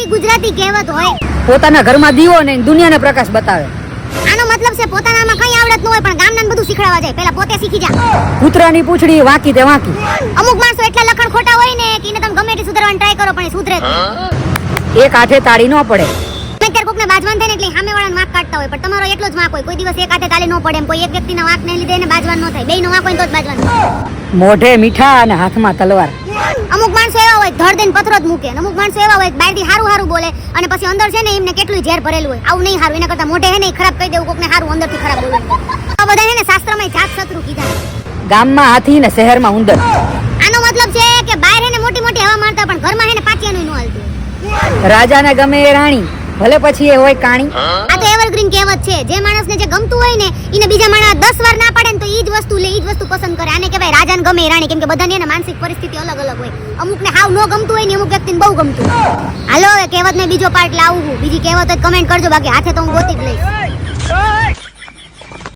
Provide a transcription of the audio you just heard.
સાચી ગુજરાતી કહેવત હોય. પોતાના ઘરમાં દીવો ને દુનિયાને પ્રકાશ બતાવે. આનો મતલબ છે પોતાનામાં કઈ આવડત ન હોય પણ ગામનાને બધું શીખડાવવા જાય. પહેલા પોતે શીખી જા. કૂતરાની પૂંછડી વાંકી તે વાંકી. અમુક માણસો એટલા લખણ ખોટા હોય ને કે એને તમે ગમે એટલી સુધારવાની ટ્રાય કરો પણ એ સુધરે જ નહીં. એક હાથે તાળી ન પડે. અત્યારે કોકને બાજવાન થાય ને એટલે સામેવાળાને વાંક કાઢતા હોય પણ તમારો એટલો જ વાંક હોય. કોઈ દિવસ એક હાથે તાળી ન પડે એમ કોઈ એક વ્યક્તિના વાંકને લીધે એને બાજવાન ન થાય. બેયનો વાંક હોય તો જ બાજવાન. મોઢે મીઠા અને હાથમાં તલવાર. અમુક માણસો એવા હોય ધડ દઈને પથરો જ મૂકે. અમુક માણસો એવા હોય બહારથી હારું હારું બોલે અને પછી અંદર છે ને એમને કેટલું ઝેર ભરેલું હોય. આવું નહીં હારું. એના કરતા મોઢે હે ને ખરાબ કહી દેવું કોકને હારું અંદરથી ખરાબ બોલવું. આ બધા હે ને શાસ્ત્રમાં જાત શત્રુ કીધા. ગામમાં હાથી ને શહેરમાં ઉંદર. આનો મતલબ છે કે બહાર હે ને મોટી મોટી હવા મારતા પણ ઘરમાં હે ને પાટિયાનું ન હાલતું. રાજાને ગમે એ રાણી ભલે પછી એ હોય કાણી. આ તો એવરગ્રીન કહેવત છે. જે માણસને જે ગમતું હોય ને એને બીજા માણસ 10 વાર ના પાડે ને તો ઈ જ વસ્તુ લે, ઈ જ વસ્તુ પસંદ કરે. આને કહેવાય રાજાને ગમે એ રાણી. કેમ કે બધાની એને માનસિક પરિસ્થિતિ અલગ અલગ હોય. અમુકને હાવ ન ગમતું હોય ને અમુક વ્યક્તિને બહુ ગમતું. હાલો હવે કહેવતનો બીજો પાર્ટ લાવું. બીજી કહેવત જ કમેન્ટ કરજો બાકી હાથે તો હું ગોતી જ લઈશ.